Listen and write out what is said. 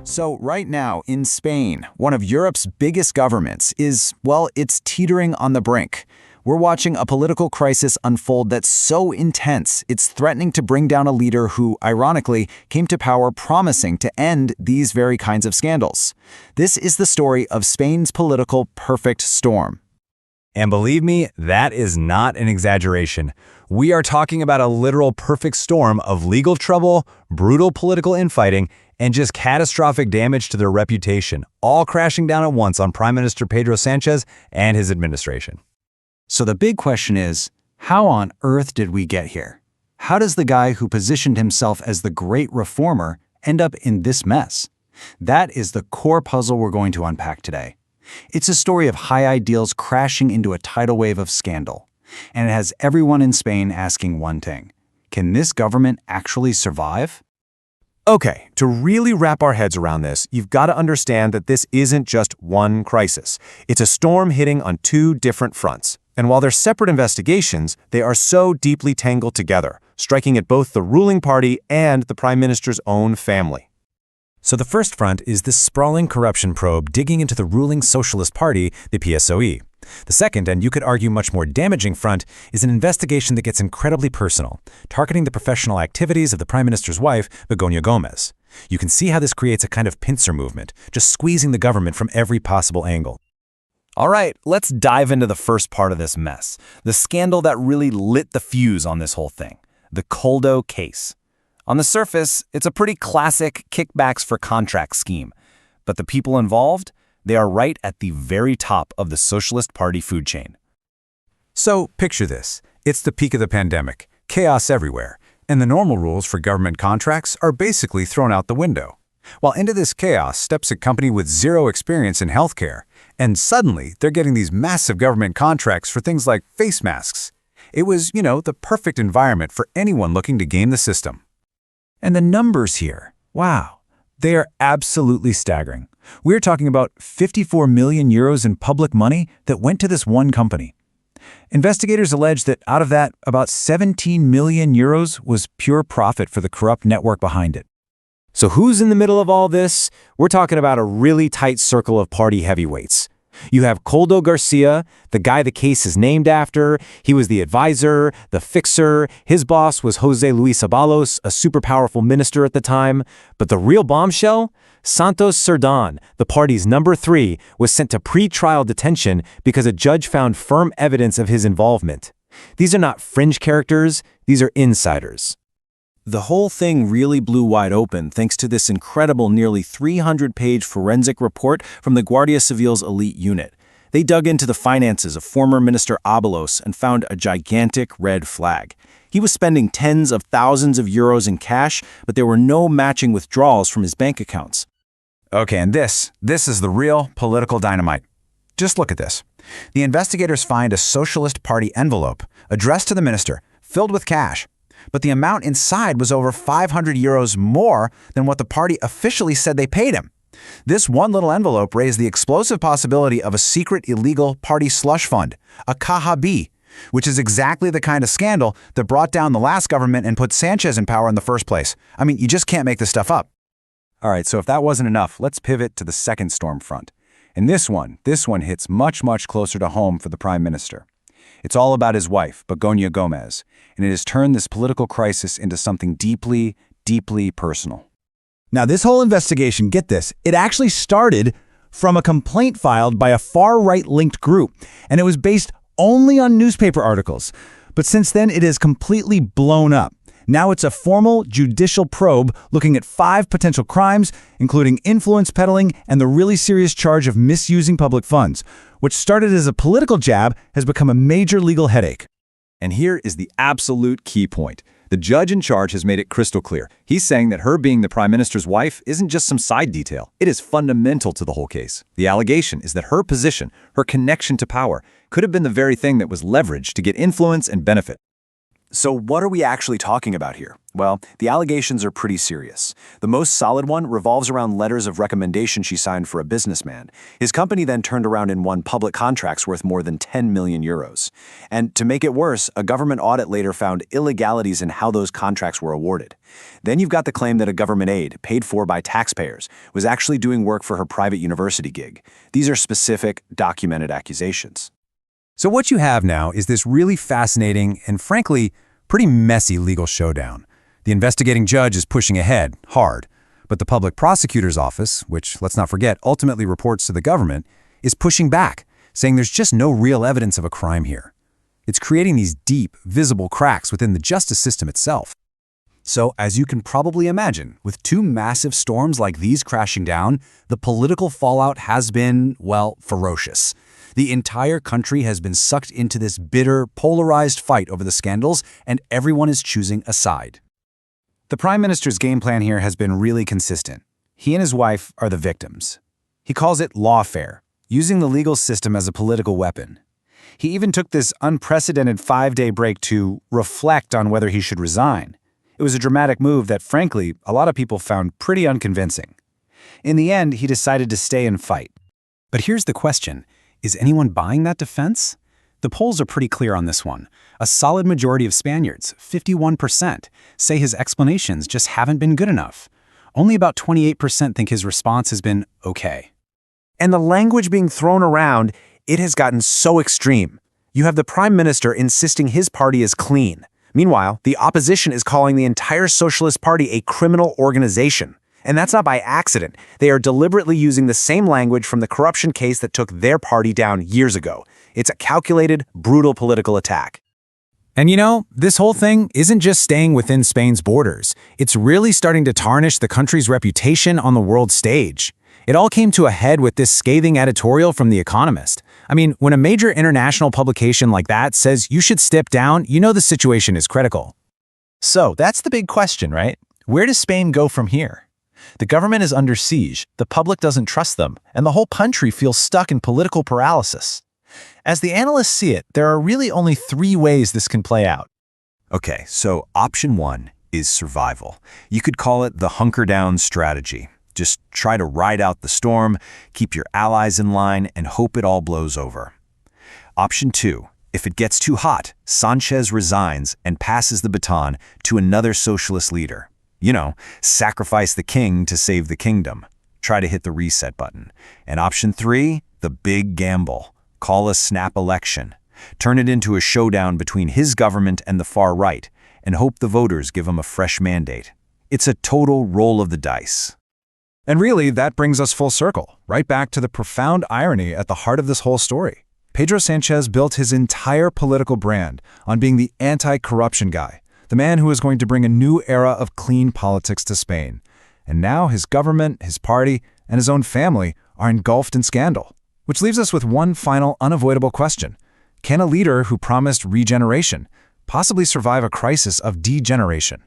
So right now in Spain, one of Europe's biggest governments is, well, it's teetering on the brink. We're watching a political crisis unfold that's so intense, it's threatening to bring down a leader who, ironically, came to power promising to end these very kinds of scandals. This is the story of Spain's political perfect storm. And believe me, that is not an exaggeration. We are talking about a literal perfect storm of legal trouble, brutal political infighting, and just catastrophic damage to their reputation, all crashing down at once on Prime Minister Pedro Sánchez and his administration. So the big question is, how on earth did we get here? How does the guy who positioned himself as the great reformer end up in this mess? That is the core puzzle we're going to unpack today. It's a story of high ideals crashing into a tidal wave of scandal. And it has everyone in Spain asking one thing: can this government actually survive? Okay, to really wrap our heads around this, you've got to understand that this isn't just one crisis. It's a storm hitting on two different fronts. And while they're separate investigations, they are so deeply tangled together, striking at both the ruling party and the Prime Minister's own family. So the first front is this sprawling corruption probe digging into the ruling Socialist Party, the PSOE. The second, and you could argue much more damaging front, is an investigation that gets incredibly personal, targeting the professional activities of the Prime Minister's wife, Begoña Gómez. You can see how this creates a kind of pincer movement, just squeezing the government from every possible angle. All right, let's dive into the first part of this mess, the scandal that really lit the fuse on this whole thing, the Koldo case. On the surface, it's a pretty classic kickbacks for contract scheme, but the people involved, they are right at the very top of the Socialist Party food chain. So picture this. It's the peak of the pandemic, chaos everywhere, and the normal rules for government contracts are basically thrown out the window. While into this chaos steps a company with zero experience in healthcare, and suddenly they're getting these massive government contracts for things like face masks. It was, the perfect environment for anyone looking to game the system. And the numbers here, wow, they are absolutely staggering. We're talking about 54 million euros in public money that went to this one company. Investigators allege that out of that, about 17 million euros was pure profit for the corrupt network behind it. So who's in the middle of all this? We're talking about a really tight circle of party heavyweights. You have Koldo Garcia, the guy the case is named after. He was the advisor, the fixer. His boss was José Luis Ábalos, a super powerful minister at the time. But the real bombshell? Santos Cerdán, the party's number 3, was sent to pre-trial detention because a judge found firm evidence of his involvement. These are not fringe characters, these are insiders. The whole thing really blew wide open thanks to this incredible nearly 300-page forensic report from the Guardia Civil's elite unit. They dug into the finances of former Minister Ábalos and found a gigantic red flag. He was spending tens of thousands of euros in cash, but there were no matching withdrawals from his bank accounts. Okay, and this is the real political dynamite. Just look at this. The investigators find a Socialist Party envelope addressed to the minister, filled with cash. But the amount inside was over 500 euros more than what the party officially said they paid him. This one little envelope raised the explosive possibility of a secret illegal party slush fund, a Caja B, which is exactly the kind of scandal that brought down the last government and put Sánchez in power in the first place. I mean, you just can't make this stuff up. All right, so if that wasn't enough, let's pivot to the second storm front. And this one hits much, much closer to home for the Prime Minister. It's all about his wife, Begoña Gómez, and it has turned this political crisis into something deeply, deeply personal. Now, this whole investigation, get this, it actually started from a complaint filed by a far-right linked group, and it was based only on newspaper articles. But since then, it has completely blown up. Now it's a formal judicial probe looking at 5 potential crimes, including influence peddling and the really serious charge of misusing public funds, which started as a political jab has become a major legal headache. And here is the absolute key point. The judge in charge has made it crystal clear. He's saying that her being the Prime Minister's wife isn't just some side detail. It is fundamental to the whole case. The allegation is that her position, her connection to power, could have been the very thing that was leveraged to get influence and benefit. So what are we actually talking about here? Well, the allegations are pretty serious. The most solid one revolves around letters of recommendation she signed for a businessman. His company then turned around and won public contracts worth more than 10 million euros. And to make it worse, a government audit later found illegalities in how those contracts were awarded. Then you've got the claim that a government aide, paid for by taxpayers, was actually doing work for her private university gig. These are specific, documented accusations. So what you have now is this really fascinating and, frankly, pretty messy legal showdown. The investigating judge is pushing ahead, hard, but the public prosecutor's office, which, let's not forget, ultimately reports to the government, is pushing back, saying there's just no real evidence of a crime here. It's creating these deep, visible cracks within the justice system itself. So, as you can probably imagine, with two massive storms like these crashing down, the political fallout has been, well, ferocious. The entire country has been sucked into this bitter, polarized fight over the scandals, and everyone is choosing a side. The Prime Minister's game plan here has been really consistent. He and his wife are the victims. He calls it lawfare, using the legal system as a political weapon. He even took this unprecedented 5-day break to reflect on whether he should resign. It was a dramatic move that, frankly, a lot of people found pretty unconvincing. In the end, he decided to stay and fight. But here's the question. Is anyone buying that defense? The polls are pretty clear on this one. A solid majority of Spaniards, 51%, say his explanations just haven't been good enough. Only about 28% think his response has been okay. And the language being thrown around, it has gotten so extreme. You have the Prime Minister insisting his party is clean. Meanwhile, the opposition is calling the entire Socialist Party a criminal organization. And that's not by accident. They are deliberately using the same language from the corruption case that took their party down years ago. It's a calculated, brutal political attack. And you know, this whole thing isn't just staying within Spain's borders. It's really starting to tarnish the country's reputation on the world stage. It all came to a head with this scathing editorial from The Economist. I mean, when a major international publication like that says you should step down, you know the situation is critical. So that's the big question, right? Where does Spain go from here? The government is under siege, the public doesn't trust them, and the whole country feels stuck in political paralysis. As the analysts see it, there are really only 3 ways this can play out. Okay, so option 1 is survival. You could call it the hunker-down strategy. Just try to ride out the storm, keep your allies in line, and hope it all blows over. Option 2, if it gets too hot, Sánchez resigns and passes the baton to another socialist leader. You know, sacrifice the king to save the kingdom. Try to hit the reset button. And option 3, the big gamble. Call a snap election. Turn it into a showdown between his government and the far right, and hope the voters give him a fresh mandate. It's a total roll of the dice. And really, that brings us full circle, right back to the profound irony at the heart of this whole story. Pedro Sánchez built his entire political brand on being the anti-corruption guy, the man who is going to bring a new era of clean politics to Spain. And now his government, his party, and his own family are engulfed in scandal. Which leaves us with one final unavoidable question. Can a leader who promised regeneration possibly survive a crisis of degeneration?